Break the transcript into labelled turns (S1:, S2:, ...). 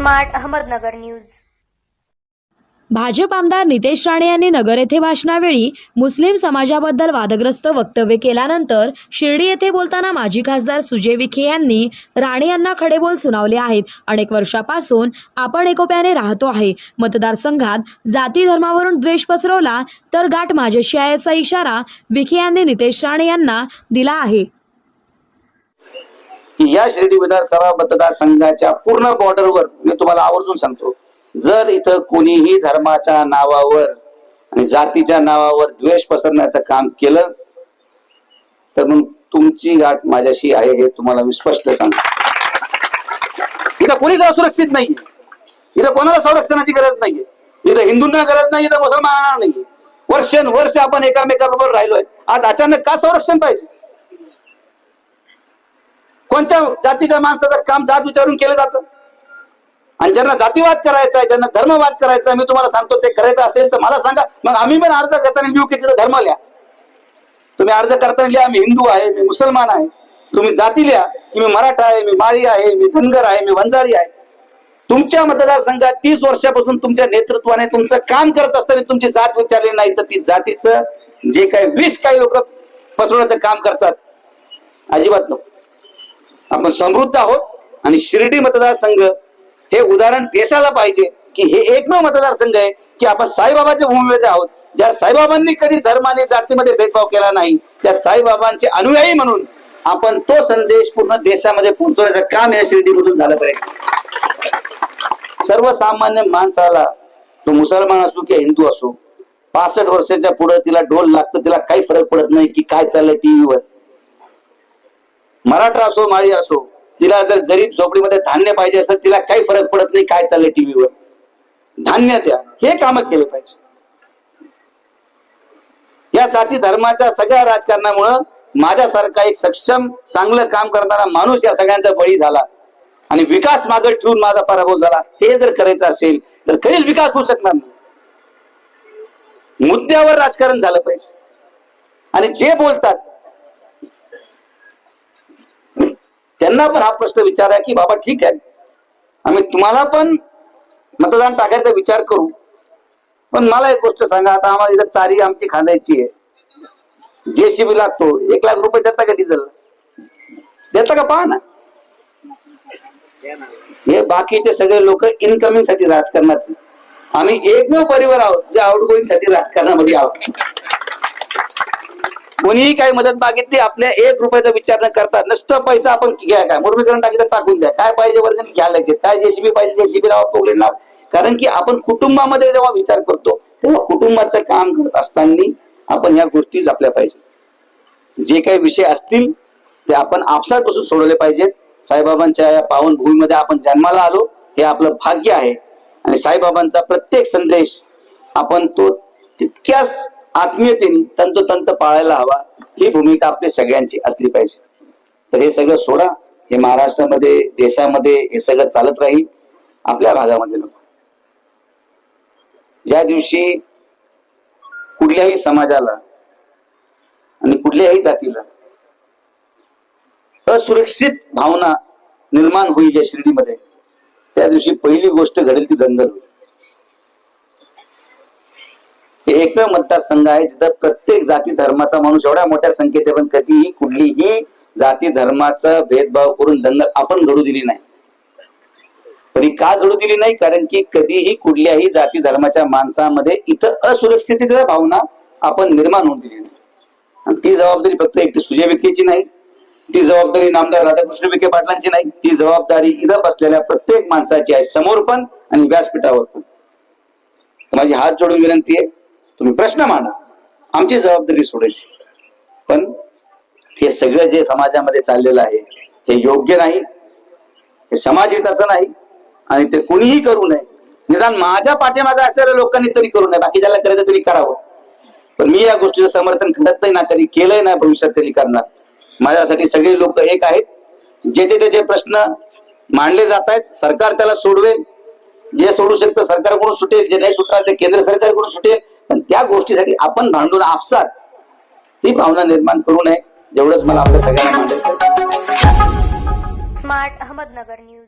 S1: Smart Ahmednagar news.
S2: Bhajap आमदार नितेश राणे यांनी नगर येथे भाषणावेळी मुस्लिम समाजाबद्दल वादग्रस्त वक्तव्य केल्यानंतर शिर्डी येथे बोलताना माजी खासदार सुजय विखे यांनी राणे यांना खडेबोल सुनावले आहेत। अनेक वर्षापासून आपण एकोप्याने राहतो आहे। मतदारसंघात जाती धर्मावरून द्वेष पसरवला तर गाठ माझ्याशी आहे असा इशारा विखे यांनी नितेश राणे यांना दिला आहे।
S3: या शिर्डी विधानसभा मतदारसंघाच्या पूर्ण बॉर्डरवर मी तुम्हाला आवर्जून सांगतो, जर इथं कोणीही धर्माच्या नावावर आणि जातीच्या नावावर द्वेष पसरण्याचं काम केलं तर मग तुमची गाठ माझ्याशी आहे हे तुम्हाला मी स्पष्ट सांगतो। इथं कोणीच असुरक्षित नाहीये, इथं कोणाला संरक्षणाची गरज नाहीये, इथं हिंदूंना गरज नाही, इथं मुसलमानांना नाहीये। वर्षानुवर्ष आपण एकामेकाबरोबर राहिलोय, आज अचानक का संरक्षण पाहिजे? कोणत्या जातीच्या माणसाचं काम जात विचारून केलं जातं? आणि ज्यांना जातीवाद करायचा आहे, ज्यांना धर्मवाद करायचा आहे, मी तुम्हाला सांगतो ते करायचं असेल तर मला सांगा, मग आम्ही पण अर्ज करताना लिहू की तिथं धर्म लिहा। तुम्ही अर्ज करताना लिहा मी हिंदू आहे, मी मुसलमान आहे। तुम्ही जाती लिहा की मी मराठा आहे, मी माळी आहे, मी धनगर आहे, मी वंजारी आहे। तुमच्या मतदारसंघात 30 वर्षापासून तुमच्या नेतृत्वाने तुमचं काम करत असताना तुमची जात विचारली नाही तर ती जातीचं जे काही विष काही लोक पसरवण्याचं काम करतात, अजिबात नको। आपण समृद्ध आहोत आणि शिर्डी मतदारसंघ हे उदाहरण देशाला पाहिजे की हे एकमेव मतदारसंघ आहे की आपण साईबाबाच्या भूमीमध्ये आहोत, ज्या साईबाबांनी कधी धर्म आणि जातीमध्ये भेदभाव केला नाही, त्या साईबाबांचे अनुयायी म्हणून आपण तो संदेश पूर्ण देशामध्ये पोहोचवण्याचं काम या शिर्डीमधून झालं पाहिजे। सर्वसामान्य माणसाला, तो मुसलमान असो की हिंदू असो, 65 वर्षाच्या पुढे तिला ढोल लागतं, तिला काही फरक पडत नाही की काय चाललंय टीव्हीवर। मराठा असो माळी असो, तिला जर गरीब झोपडीमध्ये धान्य पाहिजे असेल तिला काही फरक पडत नाही काय चाललंय टीव्हीवर, धान्य द्या, हे काम केले पाहिजे। या जाती धर्माच्या सगळ्या राजकारणामुळं माझ्यासारखा एक सक्षम चांगलं काम करणारा माणूस या सगळ्यांचा बळी झाला आणि विकास मागे ठेवून माझा पराभव झाला। हे जर करायचं असेल तर कधीच विकास होऊ शकणार नाही। मुद्द्यावर राजकारण झालं पाहिजे आणि जे बोलतात त्यांना पण हा प्रश्न विचारा की बाबा ठीक आहे, आम्ही तुम्हाला पण मतदान टाकायचा विचार करू, पण मला एक गोष्ट सांगा, आता आम्हाला इथं चारी आमची खांदायची आहे, जेसीबी लागतो, 1 लाख रुपये देता का डिझेल? देता का? पहा ना, हे बाकीचे सगळे लोक इनकमिंग साठी राजकारणात, आम्ही एकमेव परिवार आहोत जे आउटगोईंग साठी राजकारणामध्ये आहोत। कोणीही काही मदत मागितली, आपल्या 1 रुपयाचा विचार न करता नुसतं पैसा आपण घ्या, काय मुरमीकरण टाकी तर टाकून द्या, काय पाहिजे वर्गणी घ्या लगेच, काय जेसीबी पाहिजे जेसीबी लावा, पोगले लावा। कारण की आपण कुटुंबामध्ये जेव्हा विचार करतो तेव्हा कुटुंबाचं काम करत असताना आपण या गोष्टी जपल्या पाहिजे। जे काही विषय असतील ते आपण आपसात बसून सोडवले पाहिजेत। साईबाबांच्या या पावन भूमीमध्ये आपण जन्माला आलो, हे आपलं भाग्य आहे आणि साईबाबांचा प्रत्येक संदेश आपण तो तितक्याच आत्मीयतेने तंतोतंत पाळायला हवा, ही भूमिका आपली सगळ्यांची असली पाहिजे। तर हे सगळं सोडा, हे महाराष्ट्रामध्ये देशामध्ये हे सगळं चालत राहील, आपल्या भागामध्ये नको। ज्या दिवशी कुठल्याही समाजाला आणि कुठल्याही जातीला असुरक्षित भावना निर्माण होईल या शिर्डीमध्ये, त्या दिवशी पहिली गोष्ट घडेल ती दंगल होईल। हे एकमेव मतदारसंघ आहे जिथं प्रत्येक जाती धर्माचा माणूस एवढ्या मोठ्या संख्येत आहे, पण कधीही कुठलीही जाती धर्माचा भेदभाव करून दंगल आपण घडू दिली नाही। पण का घडू दिली नाही? कारण की कधीही कुठल्याही जाती धर्माच्या माणसामध्ये इथं असुरक्षिततेची भावना आपण निर्माण होऊन दिली नाही। आणि ती जबाबदारी फक्त एकटी सुजय विखेची नाही, ती जबाबदारी नामदार राधाकृष्ण विखे पाटलांची नाही, ती जबाबदारी इथं बसलेल्या प्रत्येक माणसाची आहे, समोर पण आणि व्यासपीठावर पण। माझी हात जोडून विनंती आहे, तुम्ही प्रश्न मांडा, आमची जबाबदारी सोडायची, पण हे सगळं जे समाजामध्ये चाललेलं आहे हे योग्य नाही, हे समाज हिताचं नाही आणि ते कोणीही करू नये। निदान माझ्या पाठीमागे असलेल्या लोकांनी तरी करू नये, बाकी ज्याला करायचं तरी करावं, पण मी या गोष्टीचं समर्थन करत नाही, ना कधी केलंय ना भविष्यात कधी करणार। माझ्यासाठी सगळे लोक एक आहेत, जे जे प्रश्न मांडले जात आहेत सरकार त्याला सोडवेल, जे सोडू शकतं सरकारकडून सुटेल, जे नाही सुटणार ते केंद्र सरकारकडून सुटेल, पण त्या गोष्टीसाठी आपण भांडून आपसात ही भावना निर्माण करू नये, जेवढंच मला आपल्या सगळ्यांना मांडायचं।
S1: Smart Ahmednagar news.